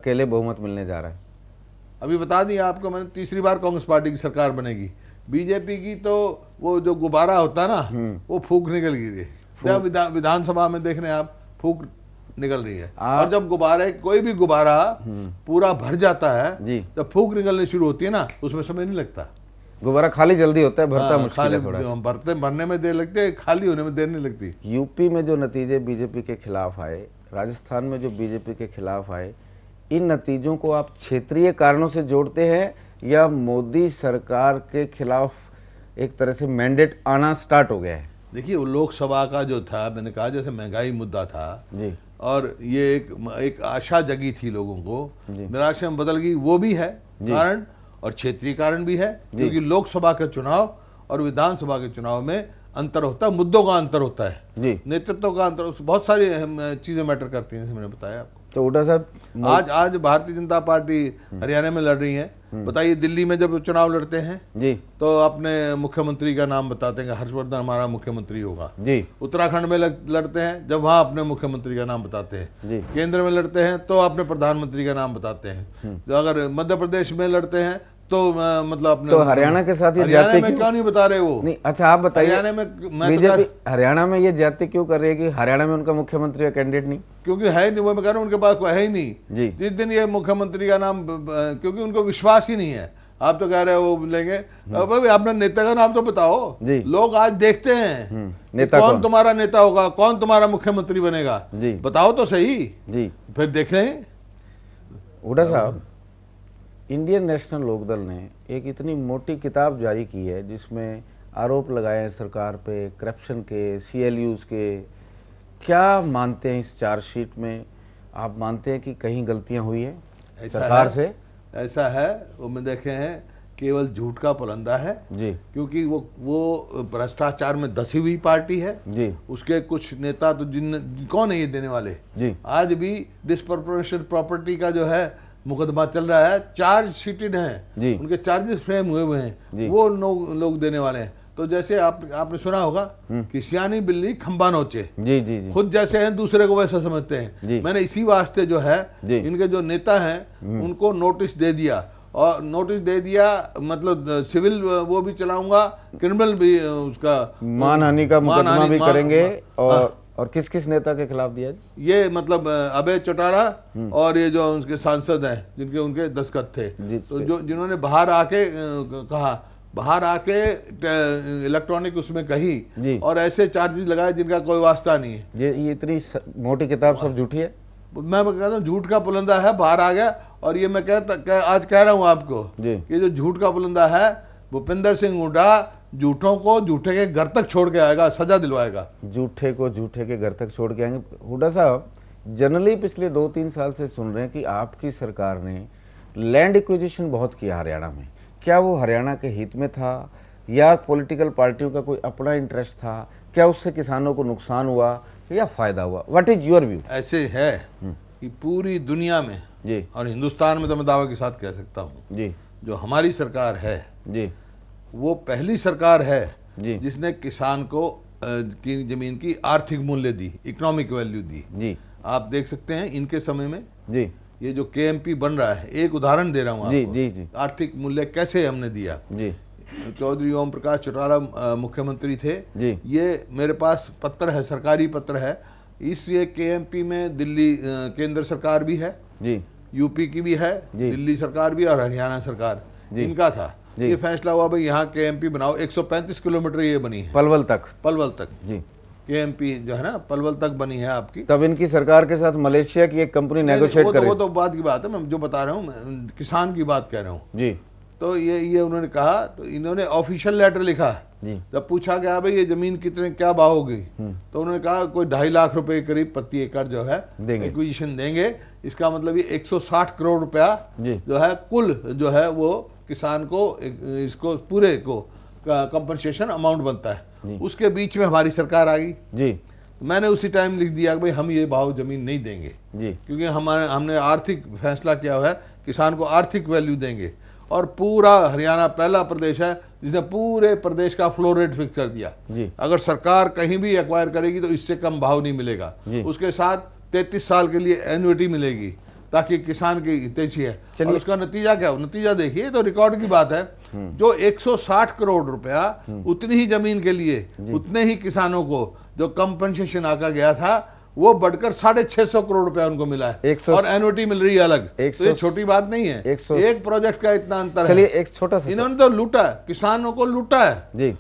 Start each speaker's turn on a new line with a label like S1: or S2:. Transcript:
S1: अकेले बहुमत मिलने जा रहा है।
S2: अभी बता दिया आपको मैंने, तीसरी बार कांग्रेस पार्टी की सरकार बनेगी। बीजेपी की तो वो जो गुब्बारा होता है ना, वो फूंक निकल गई है। विधानसभा में देख रहे हैं आप, फूंक निकल रही है। और जब गुब्बारे, कोई भी गुब्बारा पूरा भर जाता है, जब फूंक निकलनी शुरू होती है ना, उसमें समय नहीं लगता।
S1: गुब्बारा खाली जल्दी होता है, भरता मुश्किल है थोड़ा।
S2: भरने में देर लगती है, खाली होने में देर नहीं लगती।
S1: यूपी में जो नतीजे बीजेपी के खिलाफ आए, राजस्थान में जो बीजेपी के खिलाफ आए, इन नतीजों को आप क्षेत्रीय कारणों से जोड़ते हैं या मोदी सरकार के खिलाफ एक तरह से मैंडेट आना स्टार्ट हो गया है?
S2: देखिए, लोकसभा का जो था, मैंने कहा जैसे महंगाई मुद्दा था
S1: जी,
S2: और ये एक आशा जगी थी लोगों को, निराशा में बदल गई, वो भी है कारण, और क्षेत्रीय कारण भी है, क्योंकि लोकसभा के चुनाव और विधानसभा के चुनाव में अंतर होता है, मुद्दों का अंतर होता है जी, नेतृत्व का अंतर, बहुत सारी चीजें मैटर करती हैं, जैसे मैंने बताया आपको।
S1: तो हुड्डा साहब,
S2: आज भारतीय जनता पार्टी हरियाणा में लड़ रही है, बताइए दिल्ली में जब चुनाव लड़ते हैं
S1: जी,
S2: तो अपने मुख्यमंत्री का नाम बताते हैं, हर्षवर्धन हमारा मुख्यमंत्री होगा जी। उत्तराखंड में लड़ते हैं, जब वहां अपने मुख्यमंत्री का नाम बताते हैं जी। केंद्र में लड़ते हैं तो अपने प्रधानमंत्री का नाम बताते हैं। जो अगर मध्य प्रदेश में लड़ते हैं तो मतलब अपने,
S1: तो हरियाणा के साथ ये
S2: हरियाणा में क्यों नहीं बता रहे वो?
S1: नहीं, अच्छा आप बताइए,
S2: हरियाणा में
S1: बीजेपी हरियाणा में ये जाति क्यों कर रही है कि हरियाणा में उनका मुख्यमंत्री का कैंडिडेट नहीं?
S2: क्योंकि है नहीं, वो मैं कह रहा हूँ, उनके पास कोई है ही नहीं जी। जिस दिन ये मुख्यमंत्री का नाम, क्योंकि उनको विश्वास ही नहीं है। आप तो कह रहे हो वो लेंगे, अब अपने नेता का नाम तो बताओ जी। लोग आज देखते हैं नेता कौन तुम्हारा नेता होगा, कौन तुम्हारा मुख्यमंत्री बनेगा जी, बताओ तो सही जी, फिर देख लें।
S1: हुड्डा साहब, इंडियन नेशनल लोकदल ने एक इतनी मोटी किताब जारी की है जिसमें आरोप लगाए हैं सरकार पे, करप्शन के, CLUs के। क्या मानते हैं इस चार्जशीट में? आप मानते हैं कि कहीं गलतियां हुई है सरकार से?
S2: ऐसा है, वो मैं देखे हैं, केवल झूठ का पुलंदा है जी, क्योंकि वो भ्रष्टाचार में धसी हुई पार्टी है जी। उसके कुछ नेता तो कौन है ये देने वाले जी। आज भी डिस्प्रोपोर्शनल प्रॉपर्टी का जो है मुकदमा चल रहा है, चार्ज शीटेड हैं, उनके चार्जेस फ्रेम हुए हैं, वो लोग देने वाले हैं। तो जैसे आपने सुना होगा कि सियानी बिल्ली खंबा नोचे जी जी जी, खुद जैसे हैं दूसरे को वैसा समझते हैं। मैंने इसी वास्ते जो है इनके जो नेता हैं उनको नोटिस दे दिया, और नोटिस दे दिया मतलब सिविल वो भी चलाऊंगा, क्रिमिनल भी, उसका
S1: मानहानि का मुकदमा भी करेंगे। और किस किस नेता के खिलाफ दिया?
S2: ये मतलब अभय चौटाला और ये जो उनके सांसद हैं जिनके उनके दस्तखत थे, तो जो जिन्होंने बाहर आके कहा, बाहर आके इलेक्ट्रॉनिक उसमें कही और ऐसे चार्जेस लगाए जिनका कोई वास्ता नहीं है।
S1: ये इतनी मोटी किताब सब झूठी है?
S2: मैं कहता हूँ झूठ का पुलंदा है, बाहर आ गया। और ये मैं आज कह रहा हूँ आपको, ये जो झूठ का पुलंदा है, भूपेंद्र सिंह हुड्डा झूठों को झूठे के घर तक छोड़ के आएगा, सजा दिलवाएगा।
S1: झूठे को झूठे के घर तक छोड़ के आएंगे। हुड्डा साहब, जनरली पिछले 2-3 साल से सुन रहे हैं कि आपकी सरकार ने लैंड एक्विजिशन बहुत किया हरियाणा में। क्या वो हरियाणा के हित में था या पॉलिटिकल पार्टियों का कोई अपना इंटरेस्ट था? क्या उससे किसानों को नुकसान हुआ या फायदा हुआ? What is your view?
S2: ऐसे है कि पूरी दुनिया में जी, और हिंदुस्तान में तो मैं दावे के साथ कह सकता हूँ जी, जो हमारी सरकार है जी, वो पहली सरकार है जी जिसने किसान को की जमीन की आर्थिक मूल्य दी, इकोनॉमिक वैल्यू दी जी। आप देख सकते हैं इनके समय में जी, ये जो KMP बन रहा है, एक उदाहरण दे रहा हूँ आपको जी, जी। आर्थिक मूल्य कैसे हमने दिया जी। चौधरी ओम प्रकाश चौटाला मुख्यमंत्री थे जी। ये मेरे पास पत्र है, सरकारी पत्र है। इस ये KMP में दिल्ली केंद्र सरकार भी है जी, यूपी की भी है, दिल्ली सरकार भी और हरियाणा सरकार, इनका था। ये फैसला हुआ भाई यहाँ KMP बनाओ। 135 किलोमीटर ये बनी है,
S1: पलवल तक
S2: जी। KMP जो है ना पलवल तक बनी है आपकी।
S1: तब इनकी सरकार के साथ मलेशिया की एक कंपनी नेगोशिएट करे।
S2: वो तो बात की बात है, मैं जो बता रहा हूँ किसान की बात कह रहा हूँ जी। तो ये उन्होंने कहा, तो इन्होंने ऑफिशियल लेटर लिखा जी। जब पूछा गया भाई ये जमीन कितने क्या भाव होगी, तो उन्होंने कहा कोई 2.5 लाख रुपए करीब प्रति एकड़ जो है एक्विजिशन देंगे। इसका मतलब ये 160 करोड़ रुपया जो है कुल जो है वो किसान को इसको पूरे को कंपनसेशन अमाउंट बनता है। उसके बीच में हमारी सरकार आ गई जी। मैंने उसी टाइम लिख दिया कि भाई हम ये भाव जमीन नहीं देंगे जी, क्योंकि हमने आर्थिक फैसला किया हुआ है, किसान को आर्थिक वैल्यू देंगे। और पूरा हरियाणा पहला प्रदेश है जिसने पूरे प्रदेश का फ्लोर रेट फिक्स कर दिया जी। अगर सरकार कहीं भी एक्वायर करेगी तो इससे कम भाव नहीं मिलेगा। उसके साथ 33 साल के लिए एन्युटी मिलेगी। ताकि किसान की हितैषी है। और उसका नतीजा क्या हो, नतीजा देखिए तो रिकॉर्ड की बात है, जो 160 करोड़ रुपया उतनी ही जमीन के लिए उतने ही किसानों को जो कंपनसेशन आका गया था वो बढ़कर 650 करोड़ रुपया उनको मिला है, और एनुइटी मिल रही है अलग। तो ये छोटी बात नहीं है, एक प्रोजेक्ट का इतना अंतर है।
S1: चलिए एक छोटा सा,
S2: इन्होंने तो लूटा, किसानों को लूटा है
S1: जी।